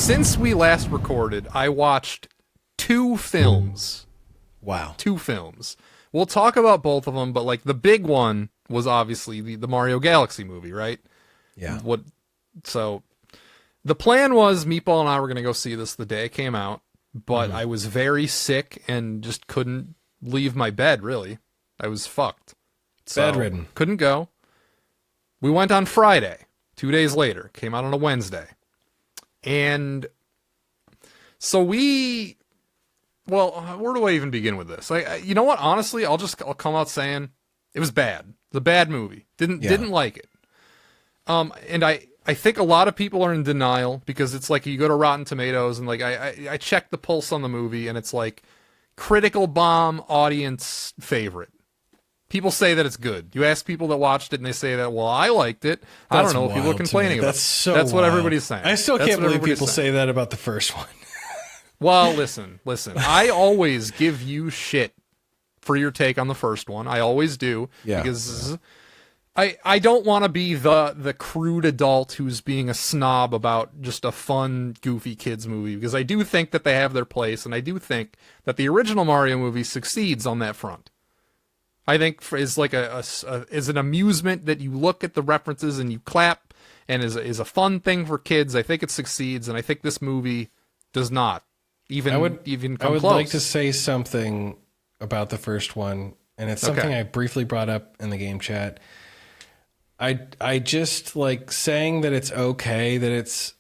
since we last recorded, I watched 2 films. Wow. 2 films. We'll talk about both of them, but like the big one was obviously the Mario Galaxy movie, right? Yeah. So the plan was Meatball and I were going to go see this the day it came out, but I was very sick and just couldn't leave my bed, really. I was fucked. So, Bedridden. couldn't go. We went on Friday, 2 days later. Came out on a Wednesday. And so well, where do I even begin with this? You know what? Honestly, I'll come out saying it was bad. It's a bad movie. Didn't like it. And I think a lot of people are in denial because it's like you go to Rotten Tomatoes and like I checked the pulse on the movie and it's like critical bomb, audience favorite. People say that it's good. You ask people that watched it and they say that, well, I liked it. I don't know if people are complaining about it. That's what everybody's saying. I still can't believe people say that about the first one. Well, listen. I always give you shit for your take on the first one. I always do. Yeah. Because I don't want to be the crude adult who's being a snob about just a fun, goofy kids movie. Because I do think that they have their place, and I do think that the original Mario movie succeeds on that front. I think is like is an amusement that you look at the references and you clap, and is a fun thing for kids. I think it succeeds, and I think this movie does not even come close. I would like to say something about the first one, and it's something I briefly brought up in the game chat. I just like saying that it's okay that it's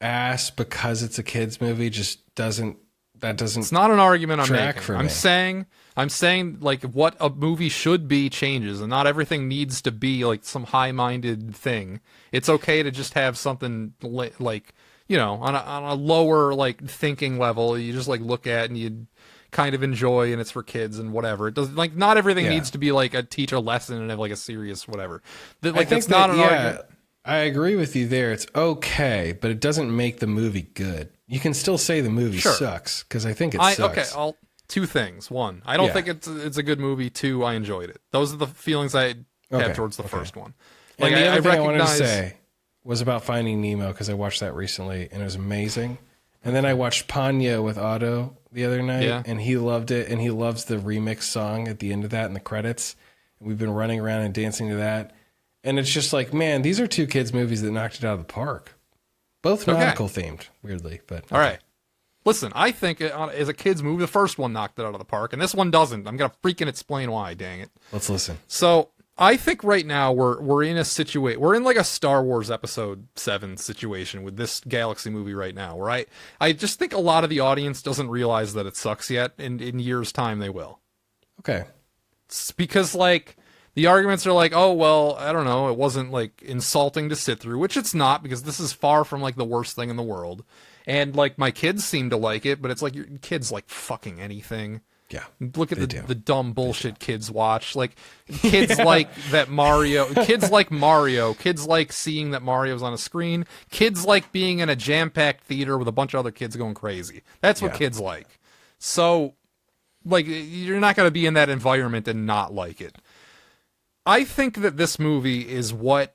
ass because it's a kids movie just doesn't. It's not an argument I'm making. For me. I'm saying like what a movie should be changes, and not everything needs to be like some high-minded thing. It's okay to just have something like, you know, on a lower like thinking level. You just like look at and you kind of enjoy, and it's for kids and whatever. It doesn't like not everything needs to be like teach a lesson and have like a serious whatever. Like that's not an argument. I agree with you there. It's okay, but it doesn't make the movie good. You can still say the movie sucks because I think it sucks. Okay, 2 things. 1, I don't think it's a good movie. 2, I enjoyed it. Those are the feelings I had towards the first one. Like and the other thing I wanted to say was about Finding Nemo because I watched that recently and it was amazing. And then I watched Ponyo with Otto the other night and he loved it and he loves the remix song at the end of that in the credits. And we've been running around and dancing to that. And it's just like, man, these are 2 kids movies that knocked it out of the park. Both nautical themed, weirdly, but all right. Listen, I think as a kids movie, the first one knocked it out of the park, and this one doesn't. I'm gonna freaking explain why. Dang it! Let's listen. So I think right now we're in a situation. We're in like a Star Wars Episode 7 situation with this Galaxy movie right now. Where I just think a lot of the audience doesn't realize that it sucks yet. And in years' time, they will. Okay. It's because like. The arguments are like, oh, well, I don't know, it wasn't, like, insulting to sit through, which it's not, because this is far from, like, the worst thing in the world. And, like, my kids seem to like it, but it's like, your kids like fucking anything. Yeah. Look at the dumb bullshit kids watch. Like, kids like that Mario, kids like Mario, kids like seeing that Mario's on a screen, kids like being in a jam-packed theater with a bunch of other kids going crazy. That's what kids like. So, like, you're not going to be in that environment and not like it. I think that this movie is what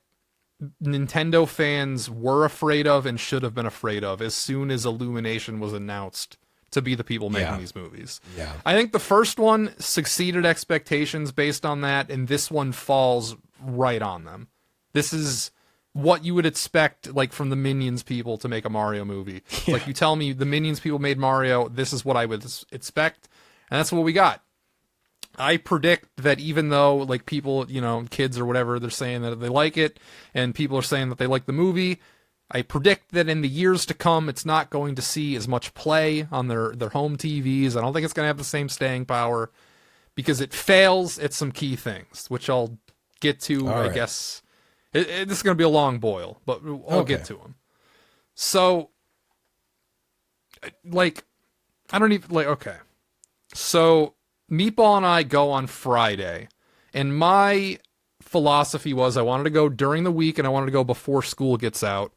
Nintendo fans were afraid of and should have been afraid of as soon as Illumination was announced to be the people making these movies. Yeah. I think the first one succeeded expectations based on that, and this one falls right on them. This is what you would expect, like, from the Minions people to make a Mario movie. Yeah. Like, you tell me the Minions people made Mario, this is what I would expect, and that's what we got. I predict that even though, like, people, you know, kids or whatever, they're saying that they like it, and people are saying that they like the movie, I predict that in the years to come, it's not going to see as much play on their home TVs. I don't think it's going to have the same staying power, because it fails at some key things, which I'll get to, I guess. This is going to be a long boil, but I'll get to them. So, like, I don't even, like, okay. So, Meatball and I go on Friday, and my philosophy was I wanted to go during the week and I wanted to go before school gets out.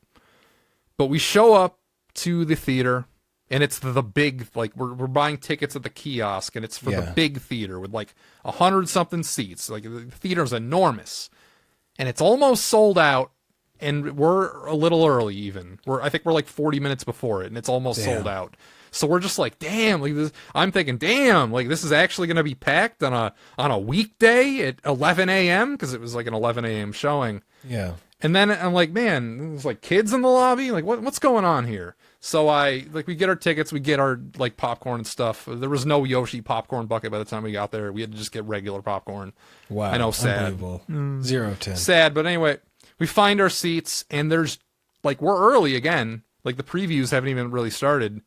But we show up to the theater, and it's the big, like, we're buying tickets at the kiosk, and it's for the big theater with like 100-something seats. Like, the theater's enormous, and it's almost sold out. and we're a little early even. I think we're like 40 minutes before it, and it's almost sold out. So we're just like, damn, like this. I'm thinking, damn, like this is actually going to be packed on a weekday at 11 a.m. because it was like an 11 a.m. showing. Yeah. And then I'm like, man, there's like kids in the lobby. Like, what's going on here? So we get our tickets, we get our like popcorn and stuff. There was no Yoshi popcorn bucket by the time we got there. We had to just get regular popcorn. Wow. I know, sad. Unbelievable. 0 of 10. Sad, but anyway, we find our seats, and there's like, we're early again. Like the previews haven't even really started.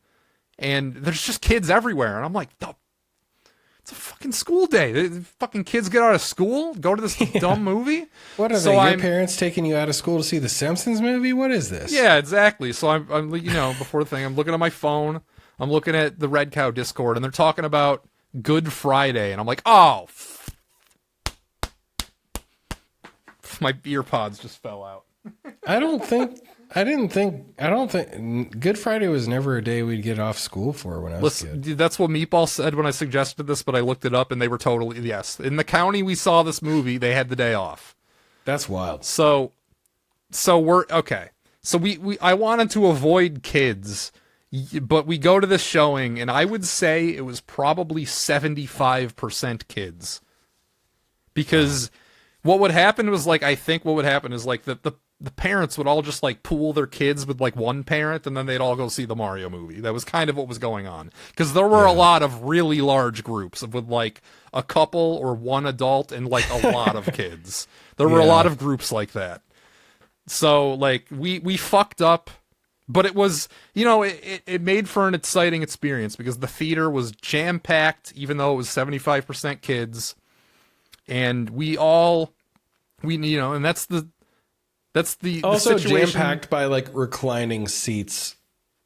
And there's just kids everywhere. And I'm like, it's a fucking school day. The fucking kids get out of school, go to this dumb movie. What are they? Your parents taking you out of school to see the Simpsons movie? What is this? Yeah, exactly. So I'm before the thing, I'm looking at my phone. I'm looking at the Red Cow Discord, and they're talking about Good Friday. And I'm like, oh. My ear pods just fell out. I don't think Good Friday was never a day we'd get off school for when I was a kid. That's what Meatball said when I suggested this, but I looked it up and they were totally, yes. In the county we saw this movie, they had the day off. That's wild. So we're, okay. So I wanted to avoid kids, but we go to this showing, and I would say it was probably 75% kids. Because what would happen was, like, I think what would happen is, like, the parents would all just like pool their kids with like one parent, and then they'd all go see the Mario movie. That was kind of what was going on, because there were a lot of really large groups with like a couple or one adult and like a lot of kids. There were a lot of groups like that. So like we fucked up, but it was, it made for an exciting experience because the theater was jam packed, even though it was 75% kids, and and that's the also situation. Jam-packed by like reclining seats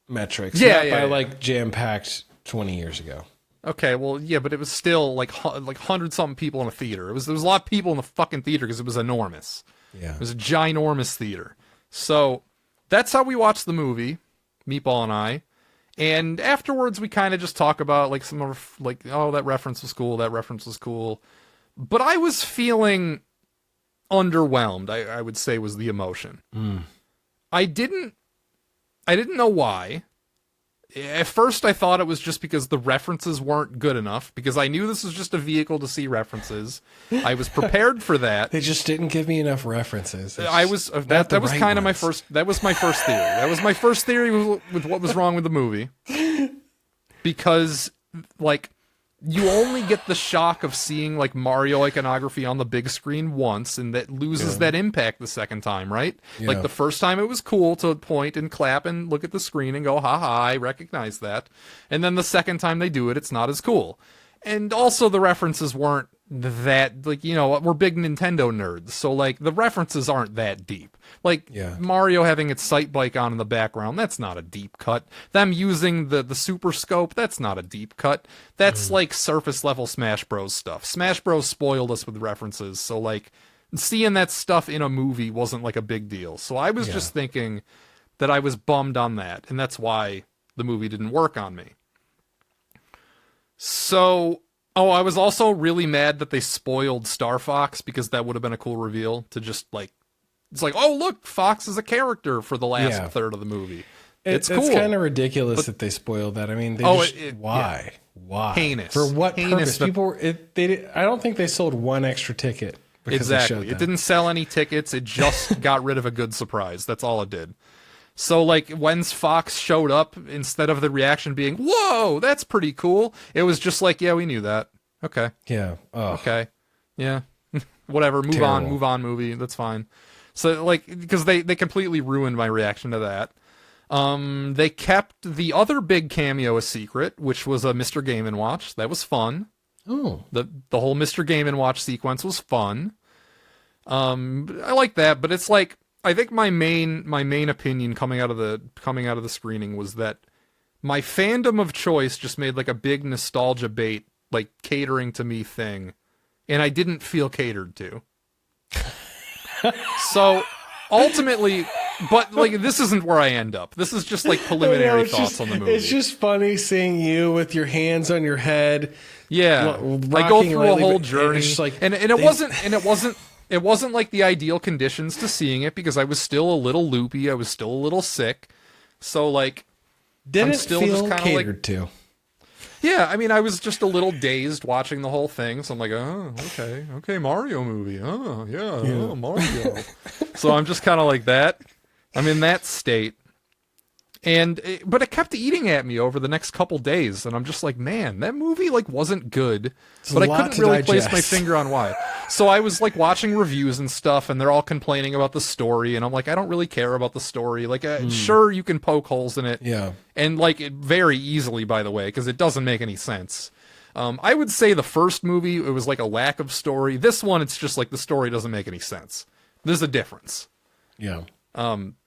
metrics. Yeah, not by like jam-packed 20 years ago. Okay, well, yeah, but it was still like 100-something people in a theater. There was a lot of people in the fucking theater because it was enormous. Yeah. It was a ginormous theater. So that's how we watched the movie, Meatball and I. And afterwards, we kind of just talk about like some of like, oh, that reference was cool, that reference was cool. But I was feeling underwhelmed, I would say, was the emotion. I didn't know why. At first I thought it was just because the references weren't good enough, because I knew this was just a vehicle to see references. I was prepared for that. They just didn't give me enough references. That was kind of my first theory. That was my first theory with what was wrong with the movie. Because like, you only get the shock of seeing like Mario iconography on the big screen once, and that loses that impact the second time, right? Yeah. Like the first time it was cool to point and clap and look at the screen and go, ha ha, I recognize that. And then the second time they do it, it's not as cool. And also the references weren't that, like, we're big Nintendo nerds, so like the references aren't that deep. Like Mario having its sight bike on in the background, that's not a deep cut. Them using the super scope, that's not a deep cut. That's like surface level Smash Bros stuff. Smash Bros spoiled us with references, so like seeing that stuff in a movie wasn't like a big deal. So I was just thinking that I was bummed on that, and that's why the movie didn't work on me. So, I was also really mad that they spoiled Star Fox, because that would have been a cool reveal to just like, it's like, oh look, Fox is a character for the last third of the movie. It's cool. It's kind of ridiculous that they spoiled that. I mean, why? Why? Heinous. For what purpose? I don't think they sold one extra ticket. Exactly. It didn't sell any tickets. It just got rid of a good surprise. That's all it did. So, like, when Fox showed up, instead of the reaction being, whoa, that's pretty cool, it was just like, yeah, we knew that. Okay. Yeah. Oh. Okay. Yeah. Whatever. Move on, movie. That's fine. So, like, because they completely ruined my reaction to that. They kept the other big cameo a secret, which was a Mr. Game & Watch. That was fun. Oh. The whole Mr. Game & Watch sequence was fun. I like that, but it's like, I think my main opinion coming out of the screening was that my fandom of choice just made like a big nostalgia bait, like catering to me thing, and I didn't feel catered to. So ultimately, but like, this isn't where I end up. This is just like preliminary thoughts on the movie. It's just funny seeing you with your hands on your head. Yeah, I go through a whole journey, and it it wasn't like the ideal conditions to seeing it because I was still a little loopy. I was still a little sick. So like, didn't still feel just kind of catered like, to. Yeah, I mean, I was just a little dazed watching the whole thing. So I'm like, oh, okay, Mario movie. Oh, yeah. Oh, Mario. So I'm just kind of like that. I'm in that state. But it kept eating at me over the next couple days, and I'm just like, man, that movie like wasn't good, but I couldn't really place my finger on why. So I was like watching reviews and stuff, and they're all complaining about the story, and I'm like, I don't really care about the story. Like, sure, you can poke holes in it, and like it very easily, by the way, because it doesn't make any sense. I would say the first movie, it was like a lack of story. This one, it's just like the story doesn't make any sense. There's a difference. Yeah.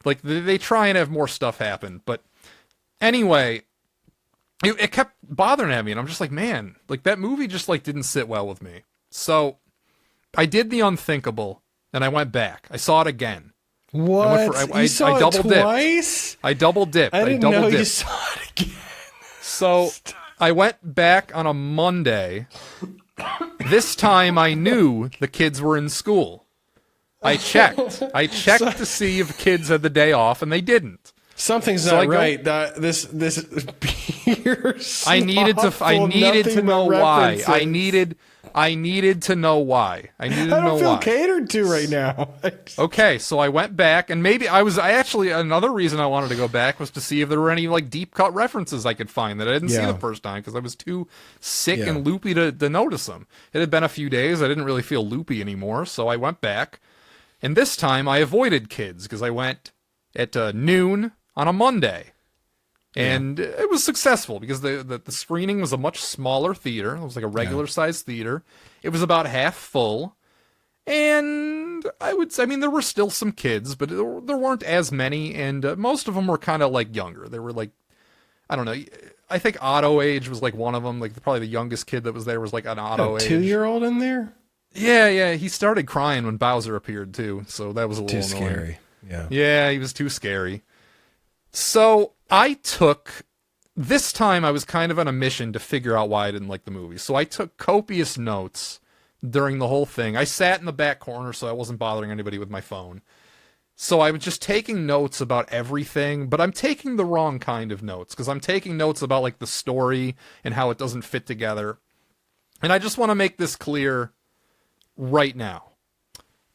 Like they try and have more stuff happen, but anyway, it kept bothering at me, and I'm just like, man, like that movie just like didn't sit well with me. So I did the unthinkable, and I went back. I saw it again. What? I double dipped. I double dipped. I didn't know you saw it again. So I went back on a Monday. This time I knew the kids were in school. I checked to see if kids had the day off, and they didn't. Something's not right. This beer. I needed to know why. I needed to know why. I don't feel catered to right now. Okay, so I went back, and maybe I actually another reason I wanted to go back was to see if there were any like deep cut references I could find that I didn't see the first time because I was too sick and loopy to notice them. It had been a few days. I didn't really feel loopy anymore, so I went back. And this time I avoided kids because I went at noon on a Monday. And it was successful because the screening was a much smaller theater. It was like a regular sized theater. It was about half full. And there were still some kids, but there weren't as many. And most of them were kind of like younger. They were like, I don't know. I think Otto age was like one of them. Like probably the youngest kid that was there was like an Otto age. 2-year-old in there? Yeah, he started crying when Bowser appeared too, so that was a little too annoying. Scary. Yeah, he was too scary. So this time I was kind of on a mission to figure out why I didn't like the movie. So I took copious notes during the whole thing. I sat in the back corner so I wasn't bothering anybody with my phone. So I was just taking notes about everything, but I'm taking the wrong kind of notes because I'm taking notes about like the story and how it doesn't fit together. And I just want to make this clear right now.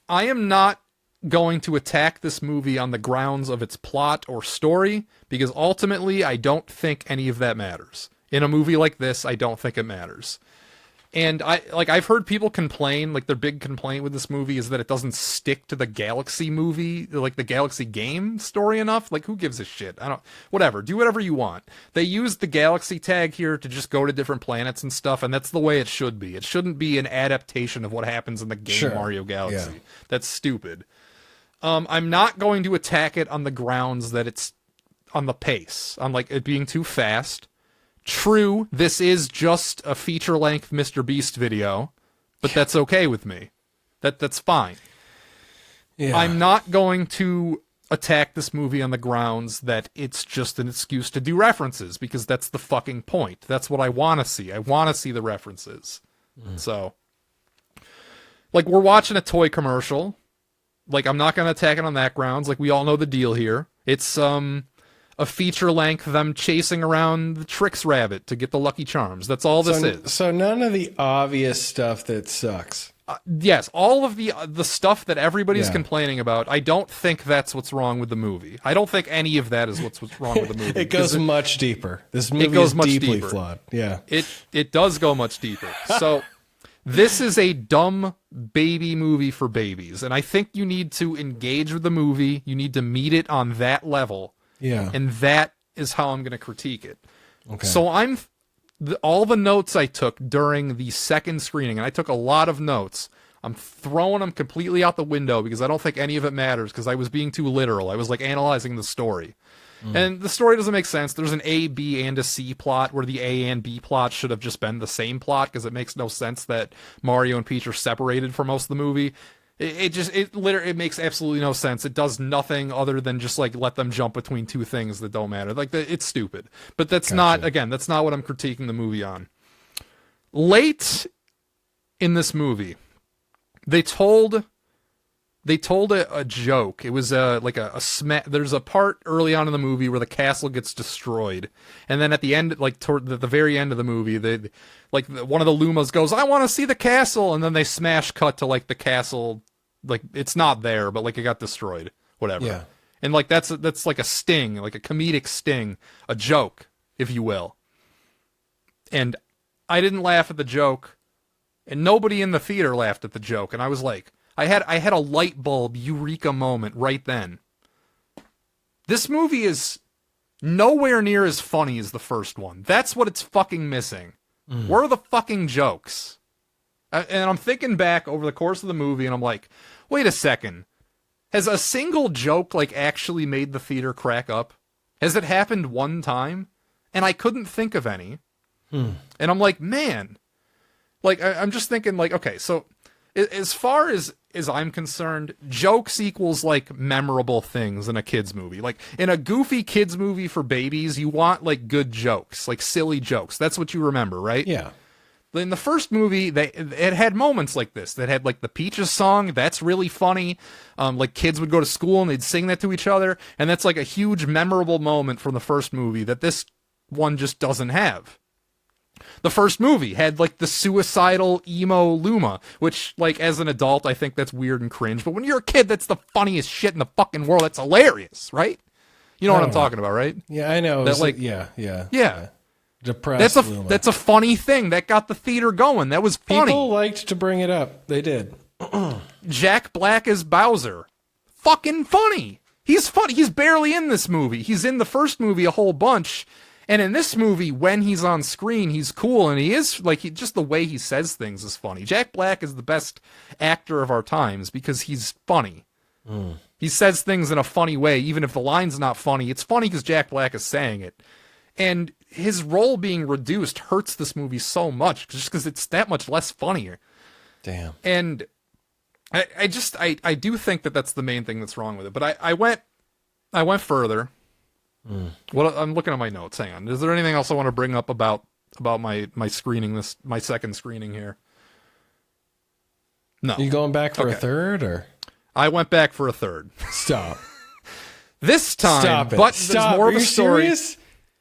I am not going to attack this movie on the grounds of its plot or story because ultimately I don't think any of that matters. In a movie like this, I don't think it matters. And I've heard people complain, like their big complaint with this movie is that it doesn't stick to the Galaxy movie, like the Galaxy game story enough. Like who gives a shit? Whatever, do whatever you want. They used the Galaxy tag here to just go to different planets and stuff, and that's the way it should be. It shouldn't be an adaptation of what happens in the game Mario Galaxy. Yeah. That's stupid. I'm not going to attack it on the grounds that it's on the pace, on like it being too fast. True, this is just a feature-length Mr. Beast video, but that's okay with me. That's fine. Yeah. I'm not going to attack this movie on the grounds that it's just an excuse to do references, because that's the fucking point. That's what I want to see. I want to see the references. So, like, we're watching a toy commercial. Like, I'm not going to attack it on that grounds. Like, we all know the deal here. It's, a feature length them chasing around the Trix Rabbit to get the Lucky Charms. That's all this is. So none of the obvious stuff that sucks. Yes, all of the stuff that everybody's complaining about, I don't think that's what's wrong with the movie. I don't think any of that is what's wrong with the movie. It goes much deeper. This movie is deeply flawed. Yeah. It does go much deeper. So this is a dumb baby movie for babies, and I think you need to engage with the movie. You need to meet it on that level. Yeah. And that is how I'm going to critique it. Okay. So all the notes I took during the second screening, and I took a lot of notes, I'm throwing them completely out the window because I don't think any of it matters because I was being too literal. I was like analyzing the story. And the story doesn't make sense. There's an A, B, and a C plot where the A and B plot should have just been the same plot because it makes no sense that Mario and Peach are separated for most of the movie. It makes absolutely no sense. It does nothing other than just like let them jump between two things that don't matter. Like it's stupid. But that's not what I'm critiquing the movie on. Late in this movie, they told they told a joke. It was there's a part early on in the movie where the castle gets destroyed, and then at the end, like toward the very end of the movie, one of the Lumas goes, "I want to see the castle," and then they smash cut to like the castle, like it's not there, but like it got destroyed, whatever. Yeah. And like that's like a sting, like a comedic sting, a joke, if you will. And I didn't laugh at the joke, and nobody in the theater laughed at the joke, and I was like, I had a light bulb eureka moment right then. This movie is nowhere near as funny as the first one. That's what it's fucking missing. Where are the fucking jokes? And I'm thinking back over the course of the movie, and I'm like, wait a second. Has a single joke like actually made the theater crack up? Has it happened one time? And I couldn't think of any. And I'm like, man. Like, I'm just thinking, like, okay, so as far as I'm concerned, jokes equals like memorable things in a kid's movie. Like in a goofy kids movie for babies, you want like good jokes, like silly jokes. That's what you remember, right? Yeah. In the first movie, it had moments like this. That had like the Peaches song. That's really funny. Like kids would go to school and they'd sing that to each other, and that's like a huge memorable moment from the first movie that this one just doesn't have. The first movie had like the suicidal emo Luma, which like as an adult I think that's weird and cringe, but when you're a kid that's the funniest shit in the fucking world. That's hilarious, right? You know what I'm talking about, right? Yeah, I know. That like yeah. Depressed Luma. That's a funny thing that got the theater going. That was funny. People liked to bring it up. They did. Jack Black as Bowser. Fucking funny. He's funny. He's barely in this movie. He's in the first movie a whole bunch. And in this movie, when he's on screen, he's cool, and he is, like, just the way he says things is funny. Jack Black is the best actor of our times because he's funny. He says things in a funny way, even if the line's not funny. It's funny because Jack Black is saying it. And his role being reduced hurts this movie so much, just because it's that much less funnier. Damn. And I do think that that's the main thing that's wrong with it. But I went further. What I'm looking at my notes. Hang on. Is there anything else I want to bring up about my screening, my second screening here? No. You going back for a third, or? I went back for a third. Stop. This time, Stop it. But Stop. there's more of a story. Serious?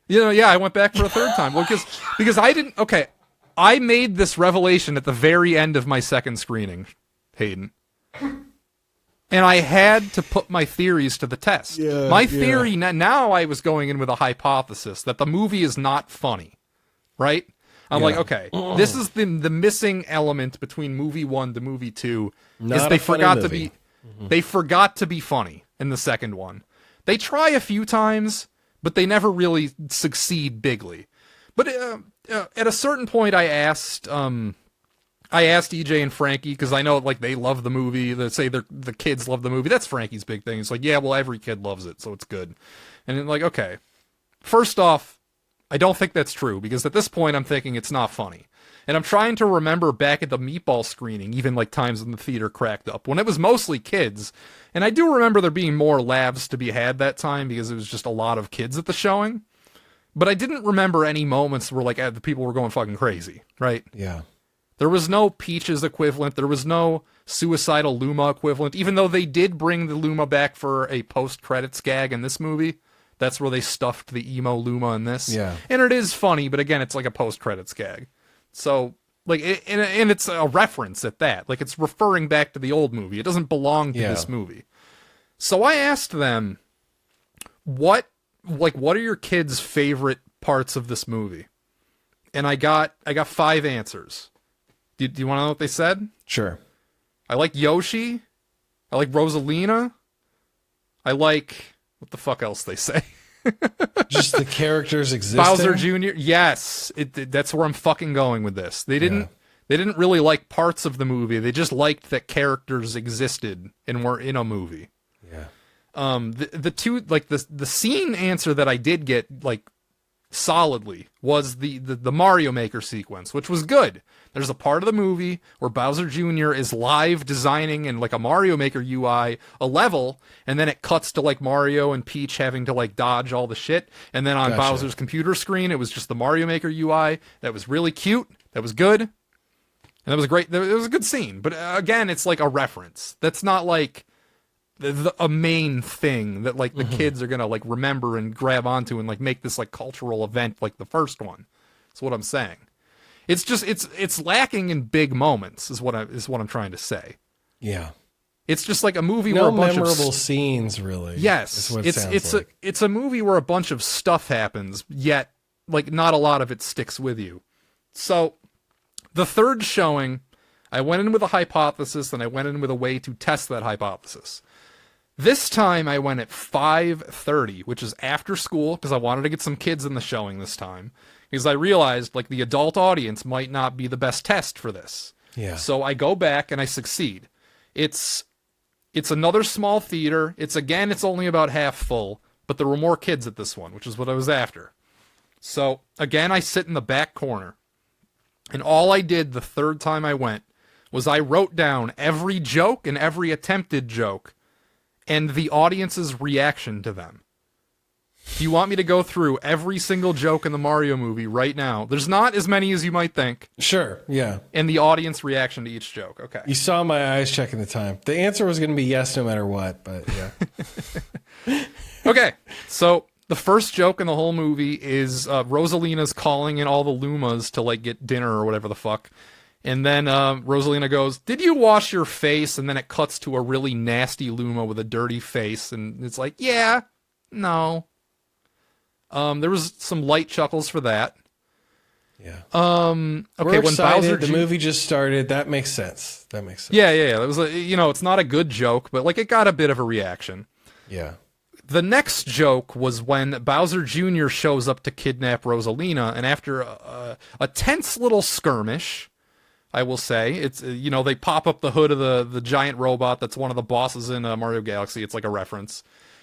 You know, yeah, I went back for a third time. Well, because I didn't. Okay, I made this revelation at the very end of my second screening, Hayden. And I had to put my theories to the test. My theory, now I was going in with a hypothesis that the movie is not funny, right? I'm like, okay, this is the missing element between movie 1 to movie 2. Is they forgot to be, they forgot to be funny in the second one. They try a few times, but they never really succeed bigly. But at a certain point, I asked EJ and Frankie, because I know like they love the movie. They say the kids love the movie. That's Frankie's big thing. It's like, yeah, well, every kid loves it, so it's good. And then, like, okay, first off, I don't think that's true, because at this point I'm thinking it's not funny. And I'm trying to remember back at the Meatball screening, even like times when the theater cracked up, when it was mostly kids. And I do remember there being more laughs to be had that time because it was just a lot of kids at the showing. But I didn't remember any moments where like the people were going fucking crazy, right? Yeah. There was no Peaches equivalent. There was no suicidal Luma equivalent, even though they did bring the Luma back for a post-credits gag in this movie. That's where they stuffed the emo Luma in this. Yeah. And it is funny, but again, it's like a post-credits gag. So, like, and it's a reference at that. Like, it's referring back to the old movie. It doesn't belong to this movie. So I asked them, what are your kids' favorite parts of this movie? And I got 5 answers. Do you want to know what they said? Sure. I like Yoshi. I like Rosalina. I like... What the fuck else they say? Just the characters existing? Bowser Jr. Yes. That's where I'm fucking going with this. They didn't really like parts of the movie. They just liked that characters existed and were in a movie. Yeah. The two, like, the scene answer that I did get, like, solidly was the Mario Maker sequence, which was good. There's a part of the movie where Bowser Jr. is live designing in like a Mario Maker UI a level, and then it cuts to like Mario and Peach having to like dodge all the shit, and then on Bowser's computer screen it was just the Mario Maker UI. That was really cute. That was good. And that was great. It was a good scene. But again, it's like a reference. That's not like a main thing that like the kids are gonna like remember and grab onto and like make this like cultural event like the first one. That's what I'm saying. It's just it's lacking in big moments is what I'm trying to say. Yeah. It's just like a movie no where a bunch memorable scenes really. Yes. It's a movie where a bunch of stuff happens, yet like not a lot of it sticks with you. So the third showing, I went in with a hypothesis and I went in with a way to test that hypothesis. This time I went at 5:30, which is after school, because I wanted to get some kids in the showing this time. Because I realized like the adult audience might not be the best test for this. Yeah. So I go back and I succeed. It's another small theater. It's only about half full, but there were more kids at this one, which is what I was after. So again, I sit in the back corner. And all I did the third time I went was I wrote down every joke and every attempted joke and the audience's reaction to them. Do you want me to go through every single joke in the Mario movie right now? There's not as many as you might think. Sure, yeah. And the audience reaction to each joke. Okay. You saw my eyes checking the time. The answer was going to be yes no matter what, but yeah. Okay, so the first joke in the whole movie is Rosalina's calling in all the Lumas to like get dinner or whatever the fuck. And then Rosalina goes, "Did you wash your face?" And then it cuts to a really nasty Luma with a dirty face. And it's like, yeah, no. There was some light chuckles for that. Yeah. Okay, We're when excited. Bowser The movie just started. That makes sense. Yeah. It was it's not a good joke, but like it got a bit of a reaction. Yeah. The next joke was when Bowser Jr. shows up to kidnap Rosalina, and after a tense little skirmish, I will say, it's they pop up the hood of the giant robot that's one of the bosses in Mario Galaxy. It's like a reference.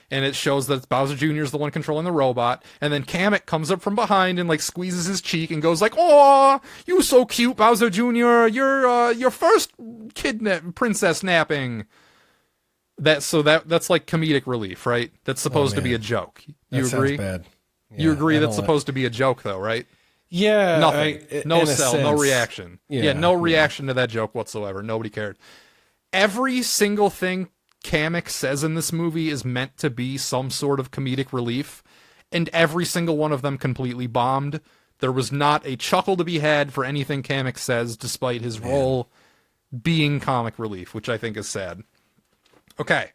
And it shows that Bowser Jr. is the one controlling the robot. And then Kamek comes up from behind and like squeezes his cheek and goes like, "Oh, you so cute, Bowser Jr. You're your first princess napping." That's like comedic relief, right? That's supposed to be a joke. You agree? Sounds bad. Yeah, you agree that's supposed to be a joke, though, right? Yeah. Nothing. No sell. No reaction. Yeah. No reaction to that joke whatsoever. Nobody cared. Every single thing Kamek says in this movie is meant to be some sort of comedic relief, and every single one of them completely bombed. There was not a chuckle to be had for anything Kamek says, despite his role being comic relief, which I think is sad. Okay,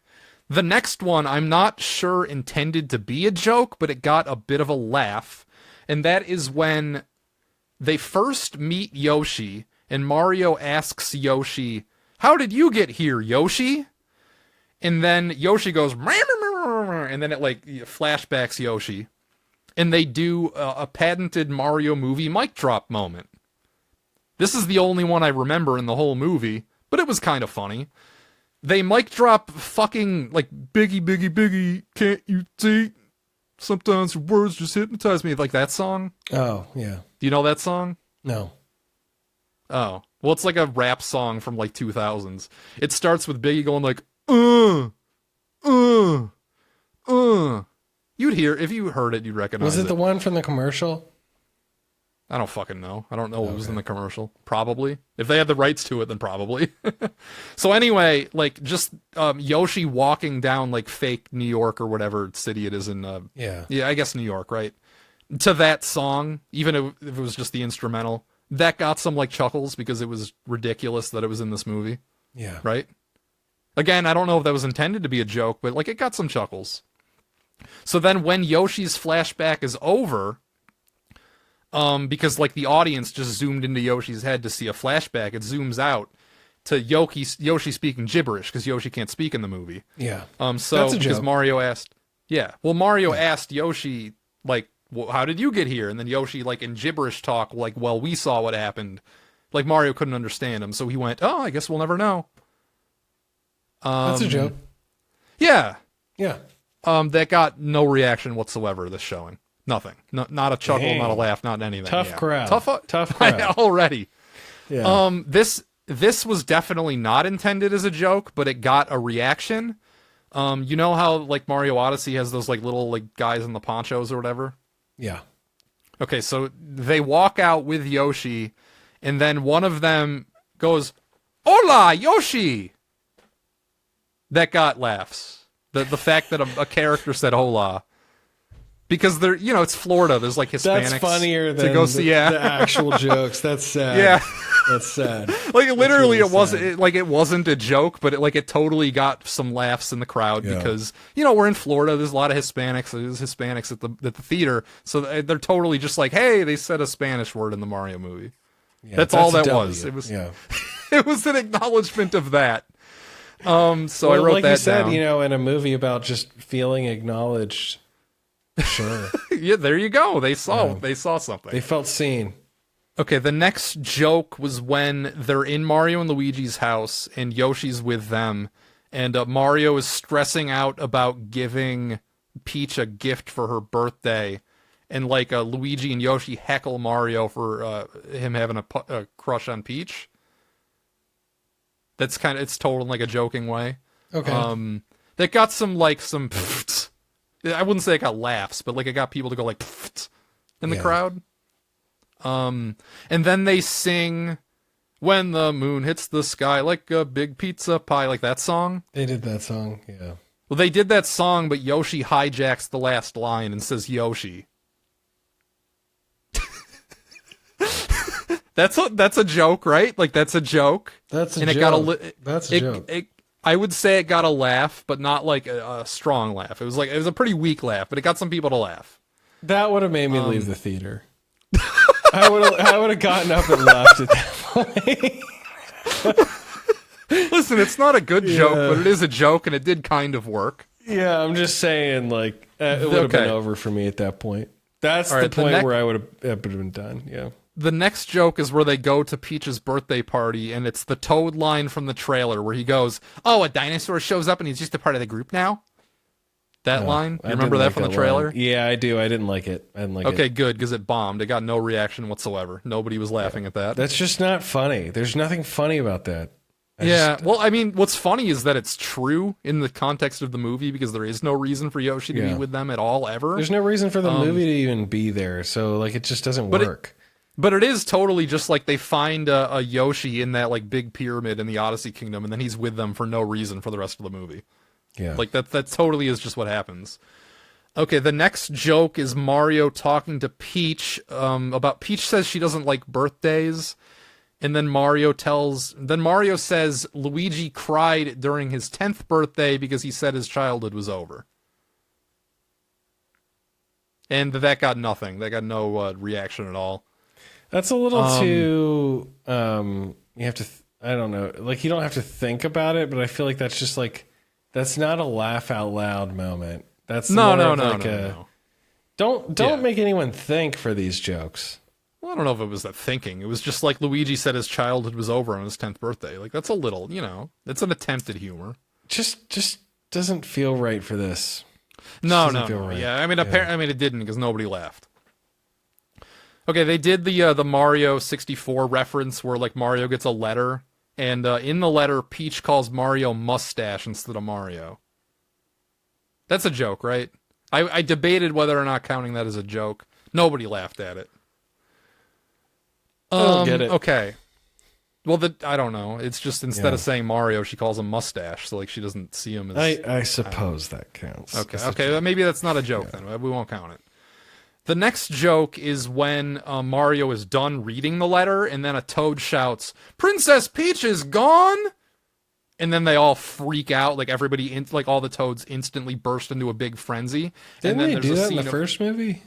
the next one I'm not sure intended to be a joke, but it got a bit of a laugh, and that is when they first meet Yoshi, and Mario asks Yoshi, "How did you get here, Yoshi?" And then Yoshi goes, and then it like flashbacks Yoshi. And they do a patented Mario movie mic drop moment. This is the only one I remember in the whole movie, but it was kind of funny. They mic drop fucking like "Biggie, Biggie, Biggie, can't you see? Sometimes your words just hypnotize me." Like that song. Oh, yeah. Do you know that song? No. Oh. Well, it's like a rap song from like 2000s. It starts with Biggie going like, You'd hear, if you heard it, you'd recognize it. Was it the one from the commercial? I don't fucking know. I don't know what was in the commercial. Probably. If they had the rights to it, then probably. So anyway, like just Yoshi walking down like fake New York or whatever city it is in. Yeah, I guess New York, right? To that song, even if it was just the instrumental, that got some like chuckles because it was ridiculous that it was in this movie. Yeah. Right? Again, I don't know if that was intended to be a joke, but like it got some chuckles. So then when Yoshi's flashback is over, because like the audience just zoomed into Yoshi's head to see a flashback, it zooms out to Yoshi speaking gibberish because Yoshi can't speak in the movie. Yeah. So because Mario asked, Mario asked Yoshi like, well, "How did you get here?" And then Yoshi like in gibberish talk like, "Well, we saw what happened." Like Mario couldn't understand him, so he went, "Oh, I guess we'll never know." That's a joke. Yeah. Yeah. That got no reaction whatsoever, this showing. Nothing. No, not a chuckle, not a laugh, not anything. Tough crowd. Tough crowd. Already. Yeah. This was definitely not intended as a joke, but it got a reaction. You know how like Mario Odyssey has those like little like guys in the ponchos or whatever? Yeah. Okay, so they walk out with Yoshi, and then one of them goes, "Hola, Yoshi!" that got laughs. The fact that a character said hola. Because they're, it's Florida. There's like Hispanics. That's funnier than to go see, the actual jokes. That's sad. Yeah. That's sad. Like literally, really it wasn't a joke, but it totally got some laughs in the crowd because we're in Florida. There's a lot of Hispanics. There's Hispanics at the theater, so they're totally just like, hey, they said a Spanish word in the Mario movie. Yeah, that's all that was. It was it was an acknowledgement of that. So I wrote like that you said, down. In a movie about just feeling acknowledged. Sure. Yeah, there you go. They saw something. They felt seen. Okay, the next joke was when they're in Mario and Luigi's house and Yoshi's with them, and Mario is stressing out about giving Peach a gift for her birthday, and Luigi and Yoshi heckle Mario for him having a crush on Peach. That's it's told in like a joking way. Okay. That got some I wouldn't say it got laughs, but it got people to go in the crowd. And then they sing "When the Moon Hits the Sky Like a Big Pizza Pie," like that song. They did that song, yeah. Well, they did that song, but Yoshi hijacks the last line and says Yoshi. That's a joke, right? Like that's a joke. That's a and joke. That's a joke. I would say it got a laugh, but not like a strong laugh. It was a pretty weak laugh, but it got some people to laugh. That would have made me leave the theater. I would have gotten up and left at that point. Listen, it's not a good joke, but it is a joke, and it did kind of work. Yeah, I'm just saying, it would have been over for me at that point. That's the point where I would have been done, yeah. The next joke is where they go to Peach's birthday party, and it's the Toad line from the trailer where he goes, "Oh, a dinosaur shows up and he's just a part of the group now?" That line? You remember that from the trailer? Line. Yeah, I do. I didn't like it. Okay, good, because it bombed. It got no reaction whatsoever. Nobody was laughing at that. That's just not funny. There's nothing funny about that. Well, I mean, what's funny is that it's true in the context of the movie because there is no reason for Yoshi to be with them at all, ever. There's no reason for the movie to even be there, so it just doesn't work. But it is totally just like they find a Yoshi in that big pyramid in the Odyssey Kingdom, and then he's with them for no reason for the rest of the movie. Yeah, that totally is just what happens. Okay, the next joke is Mario talking to Peach about Peach says she doesn't like birthdays, and then Mario says Luigi cried during his 10th birthday because he said his childhood was over. And that got nothing. That got no reaction at all. That's a little too. You have to. I don't know. You don't have to think about it, but I feel like that's just that's not a laugh out loud moment. That's no. Don't make anyone think for these jokes. Well, I don't know if it was that thinking. It was just Luigi said his childhood was over on his 10th birthday. That's a little, it's an attempt at humor. Just doesn't feel right for this. No. Right. Yeah, I mean, apparently, it didn't because nobody laughed. Okay, they did the Mario 64 reference where Mario gets a letter, and in the letter, Peach calls Mario Mustache instead of Mario. That's a joke, right? I debated whether or not counting that as a joke. Nobody laughed at it. I don't get it. Okay. Well, I don't know. It's just instead of saying Mario, she calls him Mustache, so she doesn't see him as. I suppose that counts. Okay. Maybe that's not a joke then. We won't count it. The next joke is when Mario is done reading the letter, and then a Toad shouts, "Princess Peach is gone!" And then they all freak out. Everybody, all the Toads instantly burst into a big frenzy. Didn't and then they do that in the first movie?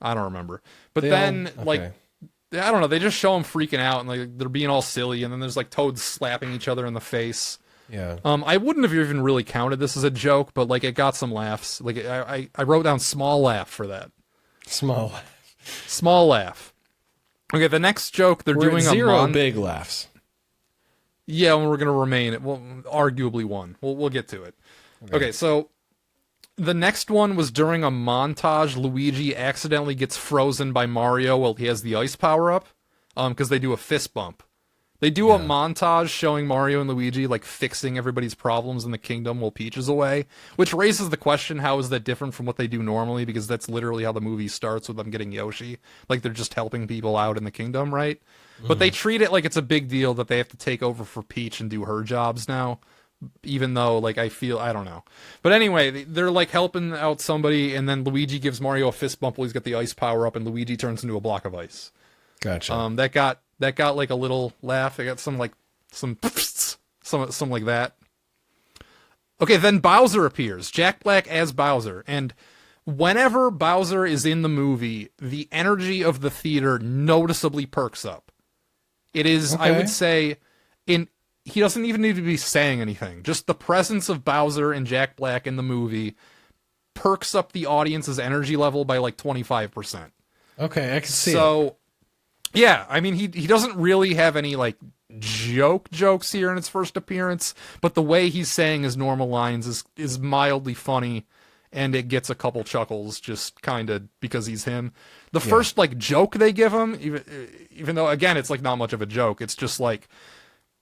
I don't remember. But I don't know. They just show them freaking out, and they're being all silly, and then there's Toads slapping each other in the face. Yeah. I wouldn't have even really counted this as a joke, but it got some laughs. I wrote down small laugh for that. Small laugh. Okay, the next joke we're doing at zero big laughs. Yeah, and we're gonna remain at arguably one. We'll get to it. Okay, so the next one was during a montage. Luigi accidentally gets frozen by Mario while he has the ice power up, because they do a fist bump. They do a montage showing Mario and Luigi fixing everybody's problems in the kingdom while Peach is away, which raises the question, how is that different from what they do normally? Because that's literally how the movie starts, with them getting Yoshi. They're just helping people out in the kingdom, right? But they treat it like it's a big deal that they have to take over for Peach and do her jobs now. even though like I don't know. But anyway, they're like helping out somebody, and then Luigi gives Mario a fist bump while he's got the ice power up, and Luigi turns into a block of ice. Gotcha. That got like a little laugh. They got some like some like that. Okay, then Bowser appears. Jack Black as Bowser, and whenever Bowser is in the movie, the energy of the theater noticeably perks up. It is, okay. I would say, he doesn't even need to be saying anything. Just the presence of Bowser and Jack Black in the movie perks up the audience's energy level by like 25%. Okay, I can see it. So, yeah, I mean, he doesn't really have any like jokes here in its first appearance, but the way he's saying his normal lines is mildly funny, and it gets a couple chuckles just kind of because he's him. The first like joke they give him, even though again it's like not much of a joke, it's just like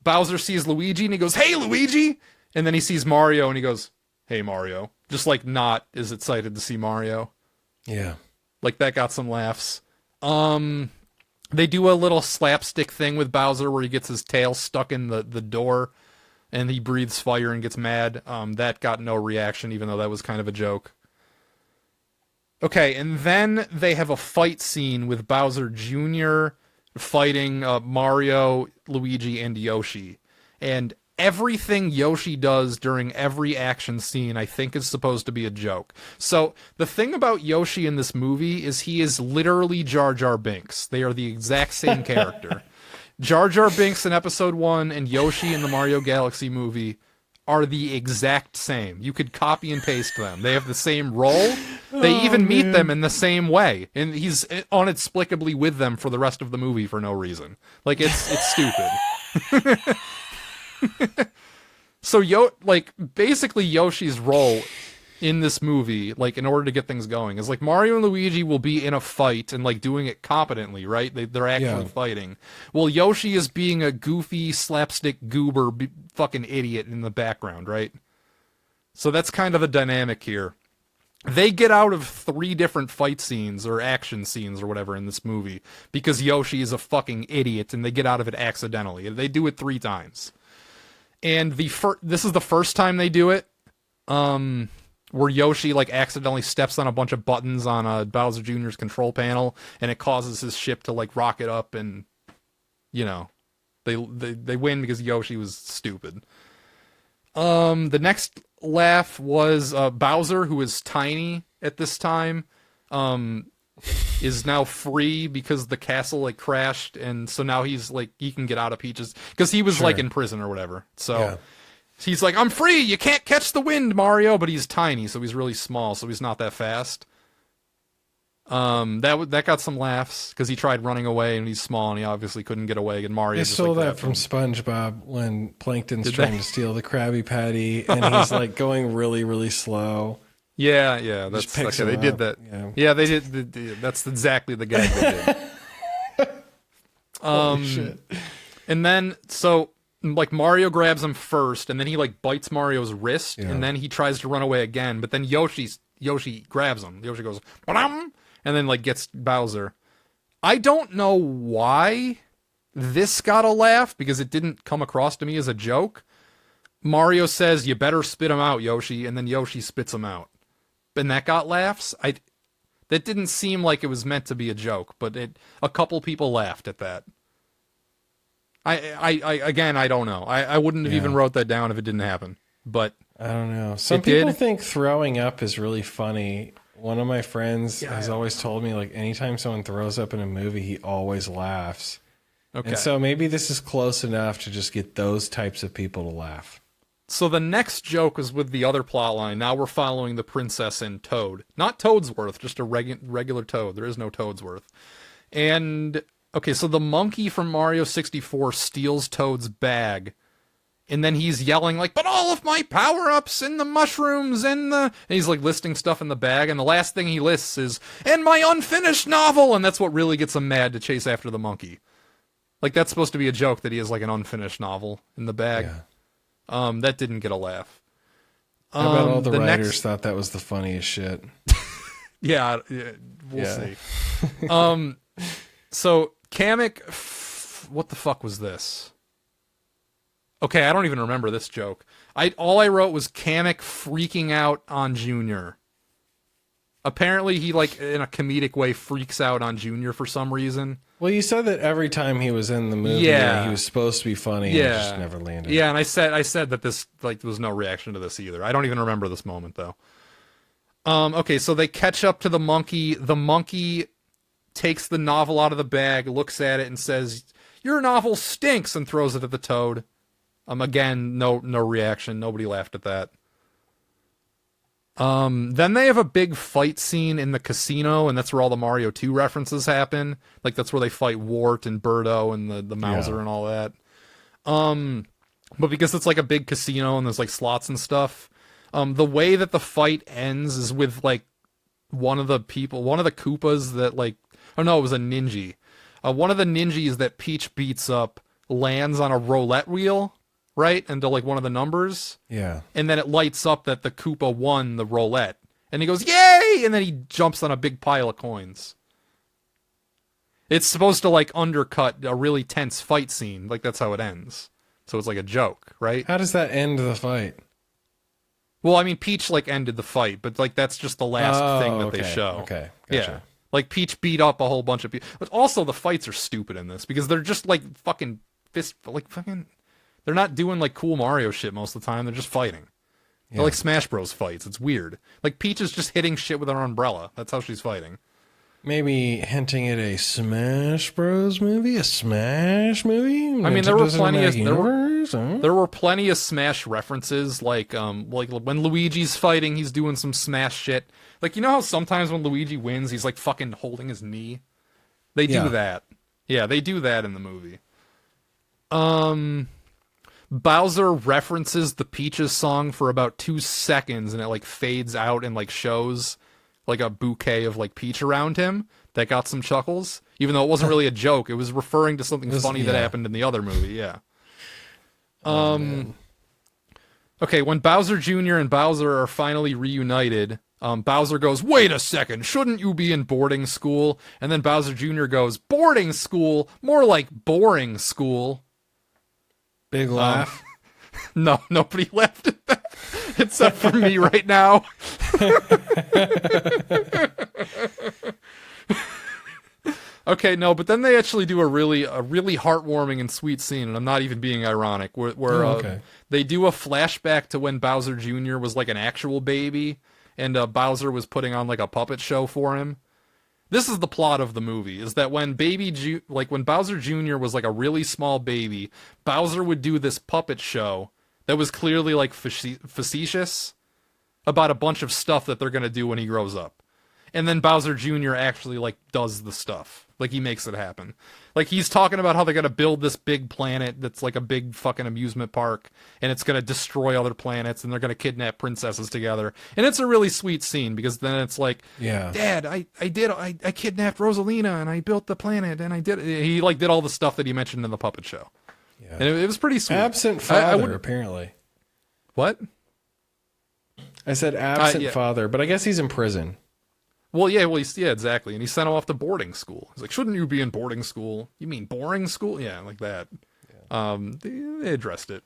Bowser sees Luigi and he goes, "Hey Luigi," and then he sees Mario and he goes, "Hey Mario," just like not as excited to see Mario. Yeah, like that got some laughs. They do a little slapstick thing with Bowser where he gets his tail stuck in the door and he breathes fire and gets mad. That got no reaction, even though that was kind of a joke. Okay, and then they have a fight scene with Bowser Jr. fighting Mario, Luigi, and Yoshi. And everything Yoshi does during every action scene, I think, is supposed to be a joke. So the thing about Yoshi in this movie is he is literally Jar Jar Binks. They are the exact same character. Jar Jar Binks in episode 1 and Yoshi in the Mario Galaxy movie are the exact same. You could copy and paste them. They have the same role. They even meet them in the same way. And he's inexplicably with them for the rest of the movie for no reason. Like, it's stupid. So, basically Yoshi's role in this movie, like, in order to get things going, is like Mario and Luigi will be in a fight and like doing it competently, right? They're actually fighting. Well, Yoshi is being a goofy slapstick goober fucking idiot in the background, right? So that's kind of the dynamic here. They get out of 3 different fight scenes or action scenes or whatever in this movie because Yoshi is a fucking idiot, and they get out of it accidentally. They do it 3 times. And this is the first time they do it, where Yoshi like accidentally steps on a bunch of buttons on Bowser Jr.'s control panel, and it causes his ship to like rocket up, and they win because Yoshi was stupid. The next laugh was Bowser, who is tiny at this time, is now free because the castle like crashed, and so now he's like he can get out of Peach's because he was like in prison or whatever. So he's like, "I'm free. You can't catch the wind, Mario." But he's tiny, so he's really small, so he's not that fast. That got some laughs because he tried running away and he's small and he obviously couldn't get away. And Mario I stole that from SpongeBob when Plankton's trying to steal the Krabby Patty and he's like going really, really slow. Yeah, that's okay. They did that. Yeah, they did. That's exactly the gag they did. Holy shit. And then so like Mario grabs him first, and then he like bites Mario's wrist, and then he tries to run away again, but then Yoshi grabs him. Yoshi goes, "Ba-dum!" and then like gets Bowser. I don't know why this got a laugh because it didn't come across to me as a joke. Mario says, "You better spit him out, Yoshi," and then Yoshi spits him out. And that got laughs. That didn't seem like it was meant to be a joke, but a couple people laughed at that. I don't know. I wouldn't have even wrote that down if it didn't happen. But I don't know. Some people think throwing up is really funny. One of my friends has always told me, like, anytime someone throws up in a movie, he always laughs. Okay. And so maybe this is close enough to just get those types of people to laugh. So the next joke is with the other plot line. Now we're following the princess and Toad. Not Toadsworth, just a regular Toad. There is no Toadsworth. And, okay, so the monkey from Mario 64 steals Toad's bag. And then he's yelling, like, "But all of my power-ups and the mushrooms and the..." And he's, like, listing stuff in the bag. And the last thing he lists is, "And my unfinished novel!" And that's what really gets him mad to chase after the monkey. Like, that's supposed to be a joke that he has, like, an unfinished novel in the bag. Yeah. That didn't get a laugh. I bet all the writers thought that was the funniest shit. yeah, we'll see. So Kamek, what the fuck was this? Okay, I don't even remember this joke. All I wrote was Kamek freaking out on Junior. Apparently he, like, in a comedic way, freaks out on Junior for some reason. Well, you said that every time he was in the movie, he was supposed to be funny, and it just never landed. Yeah, and I said that this, like, there was no reaction to this either. I don't even remember this moment, though. Okay, so they catch up to the monkey. The monkey takes the novel out of the bag, looks at it, and says, "Your novel stinks," and throws it at the toad. Again, no reaction. Nobody laughed at that. Then they have a big fight scene in the casino, and that's where all the Mario 2 references happen. Like, that's where they fight Wart and Birdo and the Mouser and all that. But because it's like a big casino and there's like slots and stuff, the way that the fight ends is with like one of the Koopas that like, oh no, it was a Ninja. One of the ninjas that Peach beats up lands on a roulette wheel, right? Into like one of the numbers. Yeah. And then it lights up that the Koopa won the roulette. And he goes, "Yay!" And then he jumps on a big pile of coins. It's supposed to like undercut a really tense fight scene. Like that's how it ends. So it's like a joke, right? How does that end the fight? Well, I mean, Peach like ended the fight, but like that's just the last thing that they show. Okay. Gotcha. Yeah. Like Peach beat up a whole bunch of people. But also the fights are stupid in this because they're just like fucking they're not doing like cool Mario shit most of the time. They're just fighting. Yeah. They're like Smash Bros fights. It's weird. Like Peach is just hitting shit with her umbrella. That's how she's fighting. Maybe hinting at a Smash Bros movie, a Smash movie. I mean, there were plenty of Smash references. Like when Luigi's fighting, he's doing some Smash shit. Like, you know how sometimes when Luigi wins, he's like fucking holding his knee. They do that. Yeah, they do that in the movie. Bowser references the Peaches song for about 2 seconds, and it like fades out and like shows like a bouquet of like peach around him. That got some chuckles, even though it wasn't really a joke. It was referring to something funny that happened in the other movie. Yeah. Okay, when Bowser Jr. and Bowser are finally reunited, Bowser goes, "Wait a second, shouldn't you be in boarding school?" And then Bowser Jr. goes, "Boarding school? More like boring school." Big laugh. No, nobody laughed at that, except for me right now. Okay, no, but then they actually do a really heartwarming and sweet scene, and I'm not even being ironic, where they do a flashback to when Bowser Jr. was like an actual baby, and Bowser was putting on like a puppet show for him. This is the plot of the movie, is that when when Bowser Jr. was like a really small baby, Bowser would do this puppet show that was clearly like facetious about a bunch of stuff that they're going to do when he grows up. And then Bowser Jr. actually like does the stuff. Like he makes it happen. Like he's talking about how they're going to build this big planet that's like a big fucking amusement park, and it's going to destroy other planets, and they're going to kidnap princesses together. And it's a really sweet scene because then it's like, "Dad, I kidnapped Rosalina and I built the planet and I did." He like did all the stuff that he mentioned in the puppet show. Yeah. And it was pretty sweet. Absent father, apparently. What? I said absent father, but I guess he's in prison. Well, yeah, exactly. And he sent him off to boarding school. He's like, "Shouldn't you be in boarding school?" "You mean boring school?" Yeah, like that. Yeah. They addressed it.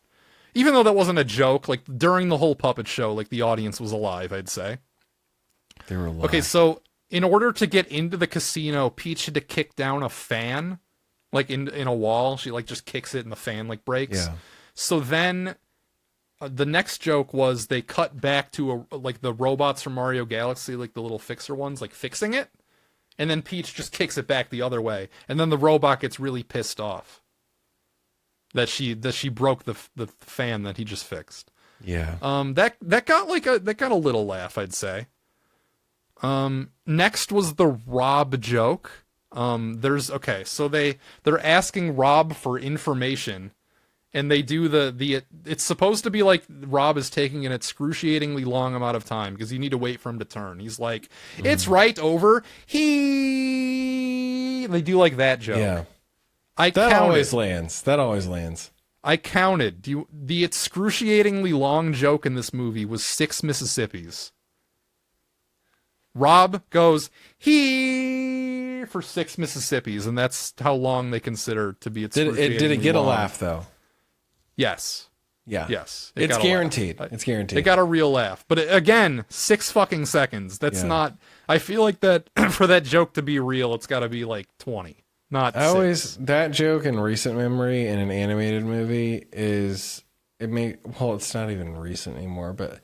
Even though that wasn't a joke, like during the whole puppet show, like the audience was alive, I'd say. They were alive. Okay, so in order to get into the casino, Peach had to kick down a fan, like in a wall. She like just kicks it and the fan like breaks. Yeah. So then the next joke was they cut back to like the robots from Mario Galaxy, like the little fixer ones, like fixing it. And then Peach just kicks it back the other way. And then the robot gets really pissed off that she broke the fan that he just fixed. Yeah. That got a little laugh, I'd say. Next was the Rob joke. So they're asking Rob for information, and they do it's supposed to be like Rob is taking an excruciatingly long amount of time because you need to wait for him to turn. He's like, "It's right over he." They do like that joke. Yeah. That always lands. I counted. The excruciatingly long joke in this movie was 6 Mississippis. Rob goes, "He," for 6 Mississippis, and that's how long they consider to be excruciatingly Did it get long. a laugh, though? Yes. Yeah. Yes. It's guaranteed. It's guaranteed. It got a real laugh. But again, 6 fucking seconds. That's not... I feel like that for that joke to be real, it's got to be like 20, not 6. That joke in recent memory in an animated movie is... it's not even recent anymore, but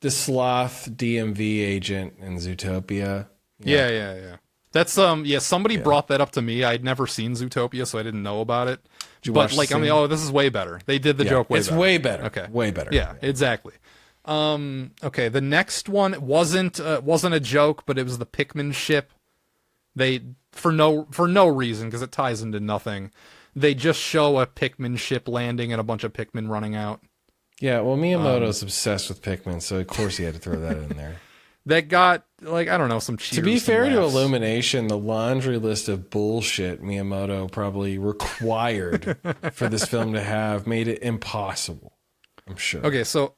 the sloth DMV agent in Zootopia. Yeah. That's somebody brought that up to me. I'd never seen Zootopia, so I didn't know about it. But like, I mean, this is way better. They did the joke way better. It's way better. Okay. Way better. Yeah, exactly. Okay, the next one wasn't a joke, but it was the Pikmin ship. They for no reason, because it ties into nothing. They just show a Pikmin ship landing and a bunch of Pikmin running out. Yeah, well, Miyamoto's obsessed with Pikmin, so of course he had to throw that in there. That got, like, I don't know, some cheers. To be fair to Illumination, the laundry list of bullshit Miyamoto probably required for this film to have made it impossible, I'm sure. Okay, so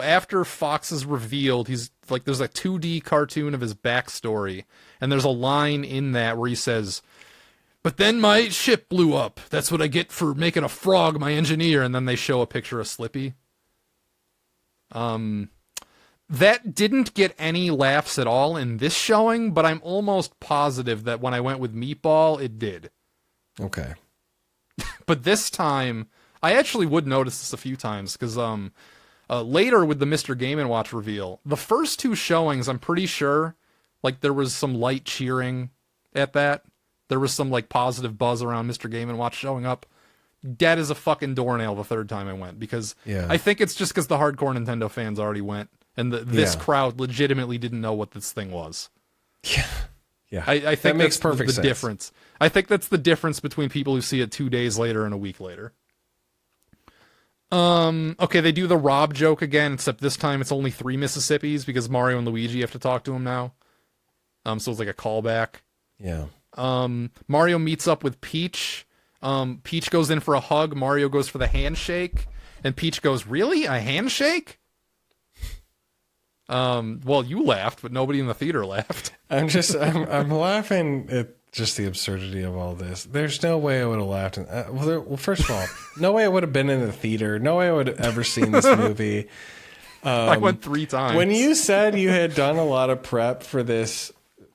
after Fox is revealed, he's like, there's a 2D cartoon of his backstory, and there's a line in that where he says, "But then my ship blew up. That's what I get for making a frog my engineer." And then they show a picture of Slippy. That didn't get any laughs at all in this showing, but I'm almost positive that when I went with Meatball, it did. Okay. But this time, I actually would notice this a few times, because later with the Mr. Game & Watch reveal, the first 2 showings, I'm pretty sure, like, there was some light cheering at that. There was some, like, positive buzz around Mr. Game & Watch showing up. Dead as a fucking doornail the third time I went, because I think it's just because the hardcore Nintendo fans already went, and this crowd legitimately didn't know what this thing was. Yeah. I think that makes that's perfect sense. Difference. I think that's the difference between people who see it 2 days later and a week later. Okay, they do the Rob joke again, except this time it's only 3 Mississippis, because Mario and Luigi have to talk to him now. So it's like a callback. Yeah. Mario meets up with Peach. Peach goes in for a hug. Mario goes for the handshake. And Peach goes, "Really? A handshake?" Well, you laughed, but nobody in the theater laughed. I'm laughing at just the absurdity of all this. There's no way I would have laughed. Well, first of all, no way I would have been in the theater. No way I would have ever seen this movie. I went 3 times. When you said you had done a lot of prep for this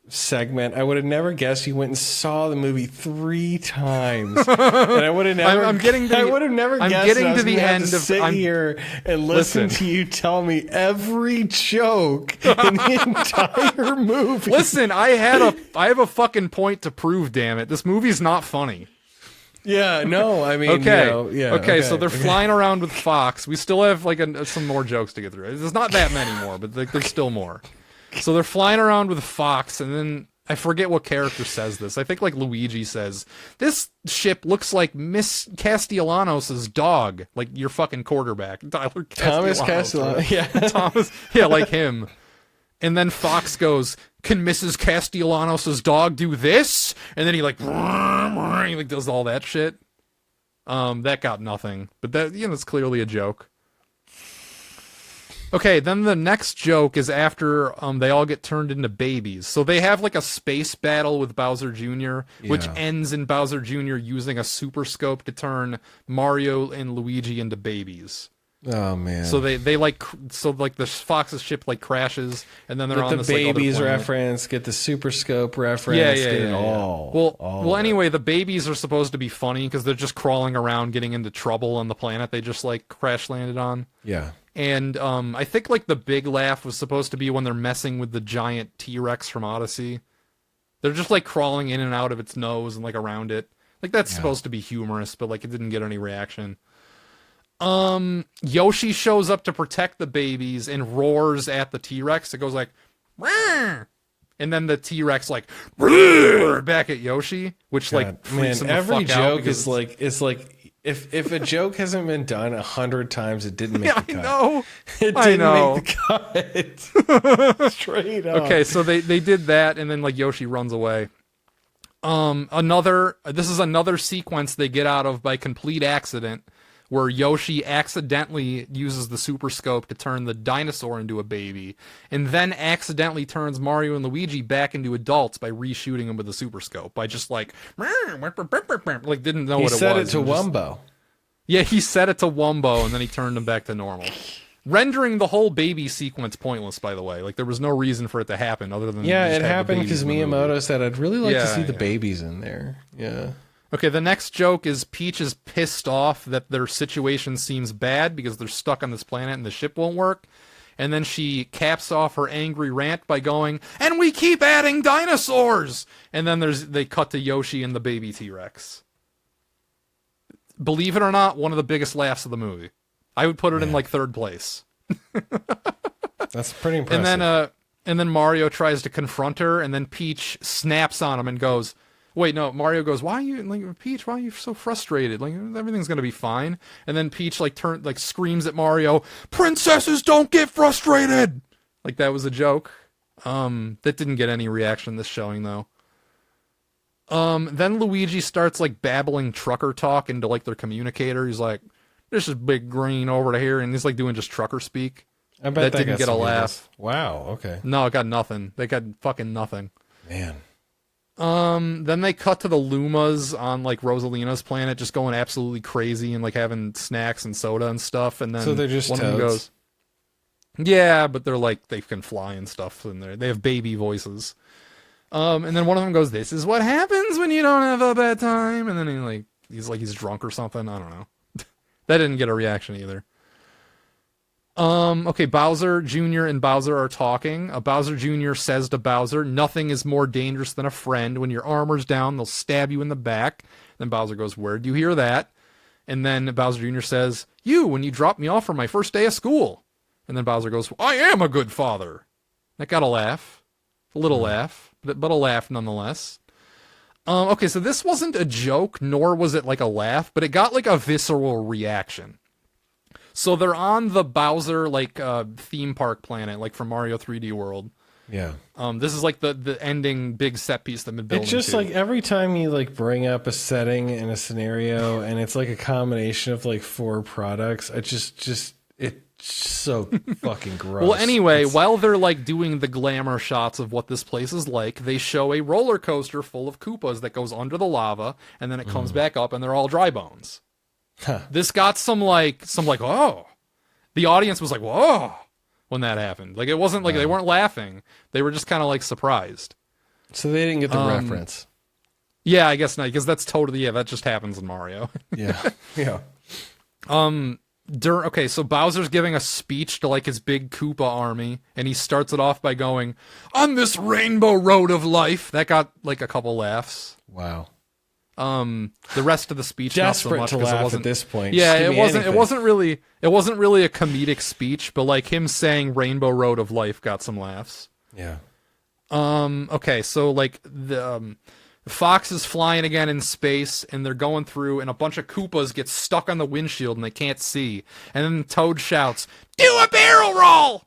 segment, I would have never guessed you went and saw the movie 3 times, and I would have never. I'm getting. To I would have never guessed. I'm getting to the end of. Sit here and listen to you tell me every joke in the entire movie. Listen, I have a fucking point to prove. Damn it, this movie's not funny. Yeah, no, I mean, okay, okay, so they're flying around with Fox. We still have like some more jokes to get through. There's not that many more, but there's still more. So they're flying around with Fox, and then I forget what character says this. I think like Luigi says, "This ship looks like Miss Castellanos' dog," like your fucking quarterback, Tyler Thomas Castellanos. Yeah, Thomas. Yeah, like him. And then Fox goes, "Can Mrs. Castellanos' dog do this?" And then he like does all that shit. That got nothing, but that it's clearly a joke. Okay, then the next joke is after they all get turned into babies. So they have like a space battle with Bowser Jr., which ends in Bowser Jr. using a super scope to turn Mario and Luigi into babies. Oh man! So they the Fox's ship like crashes, and then they're on this babies like, other reference, get the super scope reference, get it all. Well, anyway, the babies are supposed to be funny because they're just crawling around, getting into trouble on the planet they just like crash landed on. Yeah. And I think like the big laugh was supposed to be when they're messing with the giant T-Rex from Odyssey. They're just like crawling in and out of its nose and like around it. Like that's supposed to be humorous, but like it didn't get any reaction. Yoshi shows up to protect the babies and roars at the T-Rex. It goes like, "Rrr!" And then the T-Rex like back at Yoshi, which like freaks him the every fuck out joke is like if a joke hasn't been done 100 times, it didn't make the cut. I know. It didn't make the cut. Straight up. Okay, so they did that, and then like Yoshi runs away. This is another sequence they get out of by complete accident, where Yoshi accidentally uses the super scope to turn the dinosaur into a baby, and then accidentally turns Mario and Luigi back into adults by reshooting them with the super scope, by just like didn't know what it was. He said it to Wumbo. Yeah, he set it to Wumbo, and then he turned him back to normal. Rendering the whole baby sequence pointless, by the way. Like, there was no reason for it to happen other than... Yeah, it happened because Miyamoto said, I'd really like to see the babies in there. Yeah. Okay, the next joke is Peach is pissed off that their situation seems bad because they're stuck on this planet and the ship won't work. And then she caps off her angry rant by going, and we keep adding dinosaurs! And then they cut to Yoshi and the baby T-Rex. Believe it or not, one of the biggest laughs of the movie. I would put it in like third place. That's pretty impressive. And then Mario tries to confront her, and then Peach snaps on him and goes, wait, no, Mario goes, why are you, like, Peach, why are you so frustrated? Like, everything's gonna be fine. And then Peach, like, screams at Mario, princesses don't get frustrated! Like, that was a joke. That didn't get any reaction this showing, though. Then Luigi starts, like, babbling trucker talk into, like, their communicator. He's like, this is Big Green over to here, and he's, like, doing just trucker speak. I bet that didn't get a laugh. Wow, okay. No, it got nothing. They got fucking nothing. Man. Then they cut to the Lumas on, like, Rosalina's planet, just going absolutely crazy and, like, having snacks and soda and stuff. And then so they're just one toads. of them goes, yeah, but they're, like, they can fly and stuff, and they have baby voices. And then one of them goes, this is what happens when you don't have a bad time. And then he's drunk or something. I don't know. That didn't get a reaction either. Okay, Bowser Jr. and Bowser are talking. Bowser Jr. says to Bowser, nothing is more dangerous than a friend. When your armor's down, they'll stab you in the back. Then Bowser goes, where'd you hear that? And then Bowser Jr. says, you, when you dropped me off for my first day of school. And then Bowser goes, I am a good father. That got a laugh. A little laugh, but a laugh nonetheless. Okay, so this wasn't a joke, nor was it like a laugh, but it got like a visceral reaction. So they're on the Bowser like theme park planet, like from Mario 3D World. Yeah. This is like the ending big set piece they've been building. It's just like every time you like bring up a setting and a scenario, and it's like a combination of like 4 products. It's so fucking gross. Well, anyway, while they're like doing the glamour shots of what this place is like, they show a roller coaster full of Koopas that goes under the lava, and then it comes back up, and they're all dry bones. Huh. This got some like, oh. The audience was like, whoa, when that happened. Like, it wasn't like they weren't laughing. They were just kind of like surprised. So they didn't get the reference. Yeah, I guess not, because that's totally, that just happens in Mario. Yeah. Yeah. Okay, so Bowser's giving a speech to like his big Koopa army, and he starts it off by going, on this rainbow road of life. That got like a couple laughs. Wow. The rest of the speech desperate not so much to laugh it wasn't, at this point. Yeah, it wasn't really a comedic speech, but like him saying rainbow road of life got some laughs. Yeah. Okay, so like the Fox is flying again in space, and they're going through, and a bunch of Koopas get stuck on the windshield, and they can't see. And then Toad shouts, do a barrel roll!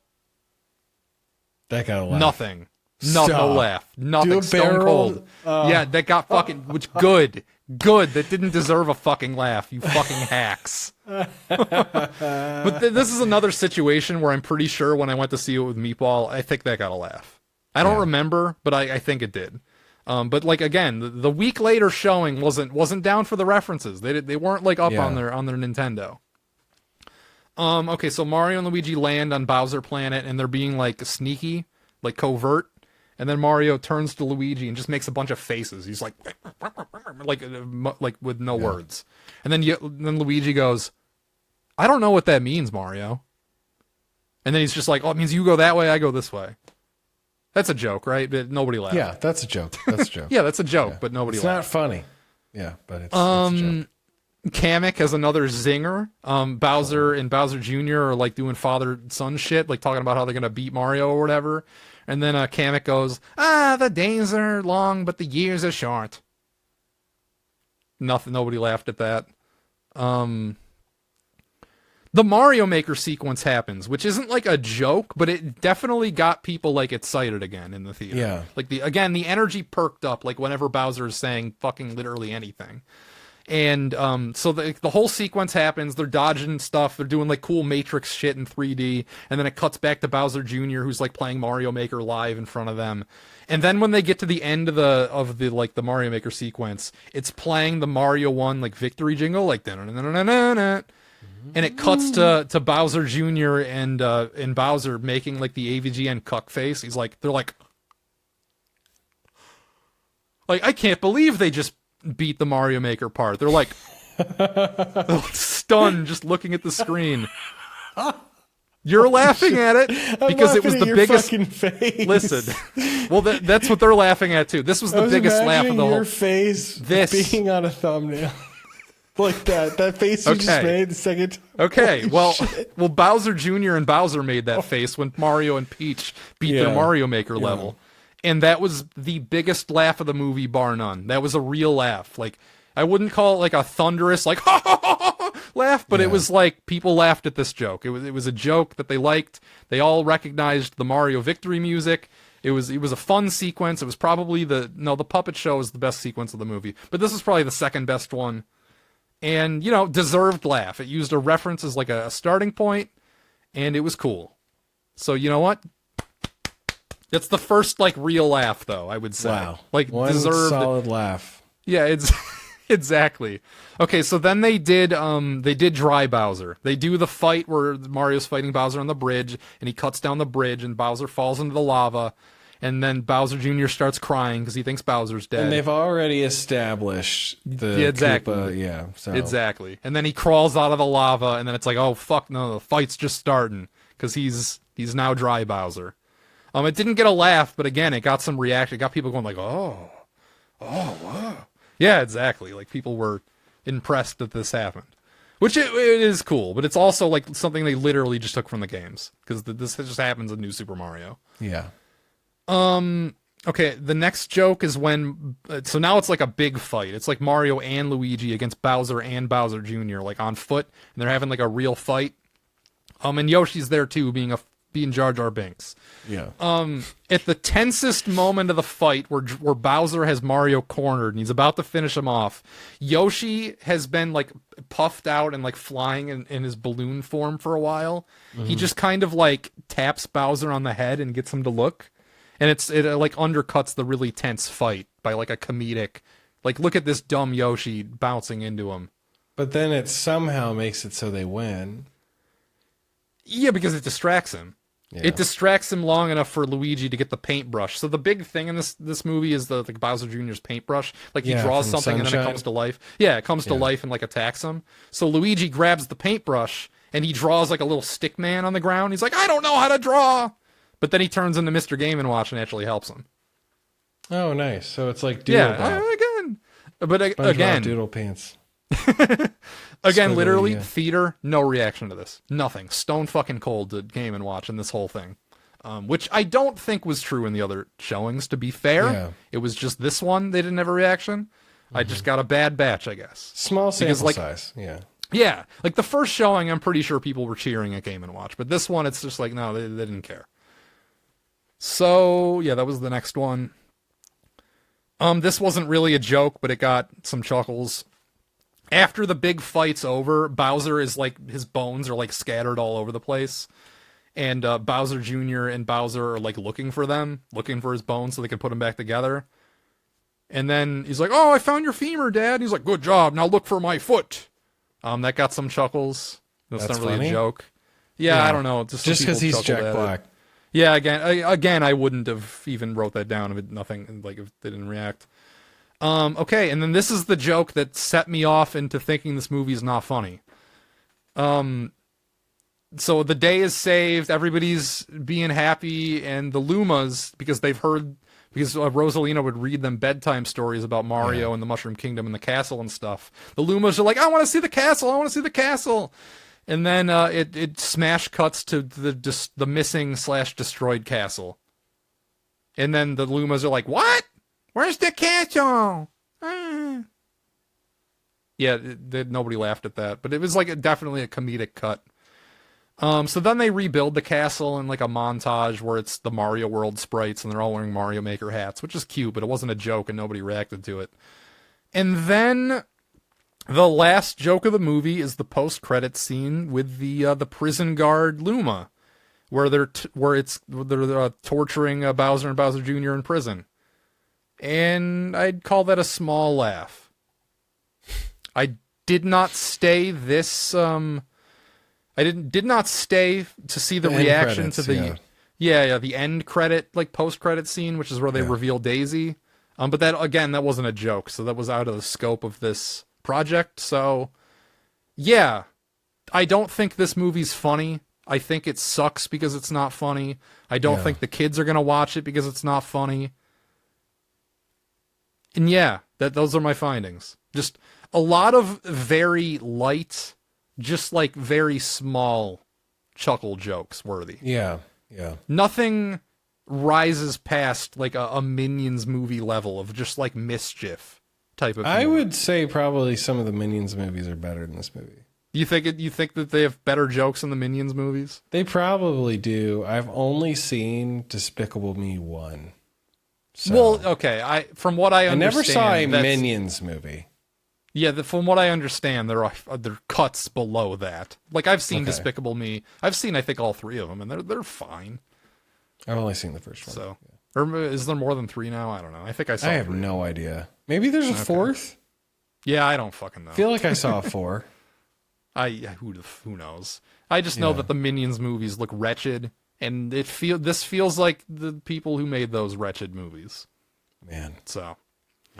That got a laugh. Nothing. No laugh. Nothing. Do a Stone barrel? cold. Yeah, that got fucking, which good. Good. That didn't deserve a fucking laugh, you fucking hacks. But this is another situation where I'm pretty sure when I went to see it with Meatball, I think that got a laugh. I don't remember, but I think it did. But like again, the week later showing wasn't down for the references. They weren't like up on their Nintendo. Okay, so Mario and Luigi land on Bowser Planet, and they're being like sneaky, like covert. And then Mario turns to Luigi and just makes a bunch of faces. He's like with no words. And then Luigi goes, I don't know what that means, Mario. And then he's just like, oh, it means you go that way, I go this way. That's a joke, right? But nobody laughed. Yeah, that's a joke. That's a joke. Yeah, that's a joke, but nobody laughed. It's not funny. Yeah, but it's a joke. Kamek has another zinger. Bowser and Bowser Jr. are like doing father-son shit, like talking about how they're going to beat Mario or whatever. And then Kamek goes, the days are long, but the years are short. Nobody laughed at that. The Mario Maker sequence happens, which isn't like a joke, but it definitely got people like excited again in the theater. Yeah. Like the energy perked up like whenever Bowser is saying fucking literally anything. And so the whole sequence happens. They're dodging stuff. They're doing like cool Matrix shit in 3D. And then it cuts back to Bowser Jr., who's like playing Mario Maker live in front of them. And then when they get to the end of the Mario Maker sequence, it's playing the Mario 1 like victory jingle, like da-na-na-na-na-na. And it cuts to Bowser Jr. and Bowser making like the AVGN cuck face. They're like, I can't believe they just beat the Mario Maker part. They're like stunned, just looking at the screen. You're laughing at it because it was the biggest. Face. Listen, well, that's what they're laughing at too. This was the biggest laugh of the whole. Your face being on a thumbnail. Like that face you just made the second time. Okay, well, Bowser Jr. and Bowser made that face when Mario and Peach beat their Mario Maker level. And that was the biggest laugh of the movie, bar none. That was a real laugh. Like, I wouldn't call it like a thunderous, like, ha ha ha ha laugh, but it was like people laughed at this joke. It was a joke that they liked. They all recognized the Mario victory music. It was a fun sequence. It was probably the puppet show is the best sequence of the movie, but this is probably the second best one. And, deserved laugh. It used a reference as like a starting point, and it was cool. So, you know what? It's the first, like, real laugh, though, I would say. Wow. Like, one deserved. Solid laugh. Yeah, it's exactly. Okay, so then they did Dry Bowser. They do the fight where Mario's fighting Bowser on the bridge, and he cuts down the bridge, and Bowser falls into the lava. And then Bowser Jr. starts crying because he thinks Bowser's dead. And they've already established the exactly. Koopa, so. Exactly. And then he crawls out of the lava, and then it's like, oh, fuck, no, the fight's just starting because he's now Dry Bowser. It didn't get a laugh, but again, it got some reaction. It got people going like, oh, wow. Yeah, exactly. Like, people were impressed that this happened. Which it is cool, but it's also like something they literally just took from the games because this just happens in New Super Mario. Yeah. Okay, the next joke is when, so now it's like a big fight. It's like Mario and Luigi against Bowser and Bowser Jr., like on foot, and they're having like a real fight. And Yoshi's there too, being Jar Jar Binks. Yeah. At the tensest moment of the fight where Bowser has Mario cornered and he's about to finish him off, Yoshi has been like puffed out and like flying in his balloon form for a while. Mm-hmm. He just kind of like taps Bowser on the head and gets him to look. And it like undercuts the really tense fight by like a comedic, like, look at this dumb Yoshi bouncing into him. But then it somehow makes it so they win. Yeah, because it distracts him. Yeah. It distracts him long enough for Luigi to get the paintbrush. So the big thing in this movie is the Bowser Jr.'s paintbrush. Like, he draws something and then it comes to life. Yeah, it comes to life and like attacks him. So Luigi grabs the paintbrush and he draws like a little stick man on the ground. He's like, I don't know how to draw. But then he turns into Mr. Game & Watch and actually helps him. Oh, nice. So it's like Doodle Bob. Again. But again. Doodle Pants. Again, literally, theater, no reaction to this. Nothing. Stone fucking cold to Game & Watch in this whole thing. Which I don't think was true in the other showings, to be fair. Yeah. It was just this one, they didn't have a reaction. Mm-hmm. I just got a bad batch, I guess. Small sample size, yeah. Yeah. Like, the first showing, I'm pretty sure people were cheering at Game & Watch. But this one, it's just like, no, they didn't care. So, yeah, that was the next one. This wasn't really a joke, but it got some chuckles. After the big fight's over, Bowser is like, his bones are like scattered all over the place. And Bowser Jr. and Bowser are like looking for his bones so they can put them back together. And then he's like, oh, I found your femur, Dad. He's like, good job. Now look for my foot. That got some chuckles. That's not really funny. A joke. Yeah, I don't know. Just because he's Jack Black. Yeah, again, I wouldn't have even wrote that down if if they didn't react. Okay, and then this is the joke that set me off into thinking this movie is not funny. So the day is saved, everybody's being happy, and the Lumas, because Rosalina would read them bedtime stories about Mario and the Mushroom Kingdom and the castle and stuff. The Lumas are like, I want to see the castle! And then it smash cuts to the missing / destroyed castle. And then the Lumas are like, what? Where's the castle? Yeah, nobody laughed at that. But it was like definitely a comedic cut. So then they rebuild the castle in like a montage where it's the Mario World sprites and they're all wearing Mario Maker hats, which is cute, but it wasn't a joke and nobody reacted to it. And then The last joke of the movie is the post-credit scene with the prison guard Luma, where they're torturing Bowser and Bowser Jr. in prison, and I'd call that a small laugh. I did not stay this. I did not stay to see the reaction to the the end credit, like post-credit scene, which is where they reveal Daisy. But that wasn't a joke, so that was out of the scope of this project. So yeah, I don't think this movie's funny. I think it sucks because it's not funny. I don't think the kids are gonna watch it because it's not funny. And those are my findings. Just a lot of very light, just like very small chuckle jokes worthy. Yeah. Nothing rises past like a Minions movie level of just like mischief type of humor. I would say probably some of the Minions movies are better than this movie. You think that they have better jokes in the Minions movies? They probably do. I've only seen Despicable Me 1. So. Well, okay. From what I understand, never saw a Minions movie. Yeah, from what I understand, there are cuts below that. Like I've seen Despicable Me. I've seen I think all 3 of them, and they're fine. I've only seen the first one. So, or is there more than 3 now? I don't know. I think I saw. I have 3. no idea. Maybe there's a 4th. Yeah, I don't fucking know. I feel like I saw a 4. Who knows? I just know that the Minions movies look wretched, and this feels like the people who made those wretched movies. Man. So.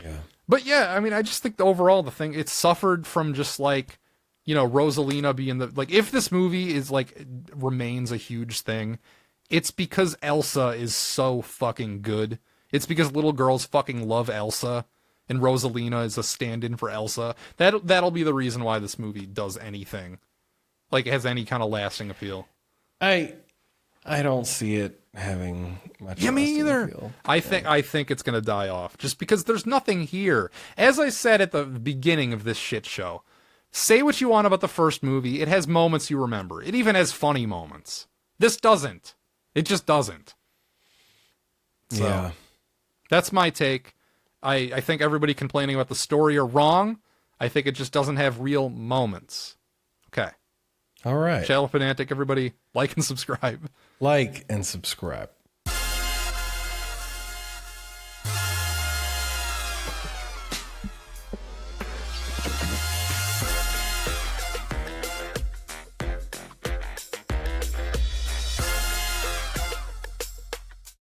Yeah. But yeah, I mean, I just think overall the thing, it suffered from just like, Rosalina being if this movie is like, remains a huge thing, it's because Elsa is so fucking good. It's because little girls fucking love Elsa, and Rosalina is a stand-in for Elsa. That'll be the reason why this movie does anything. Like, it has any kind of lasting appeal. I don't see it having much. Yeah, me either. Appeal. I think it's gonna die off just because there's nothing here. As I said at the beginning of this shit show, say what you want about the first movie, it has moments you remember. It even has funny moments. This doesn't. It just doesn't. So, that's my take. I think everybody complaining about the story are wrong. I think it just doesn't have real moments. Okay. All right. Channel Fanatic, everybody, like and subscribe. Like and subscribe.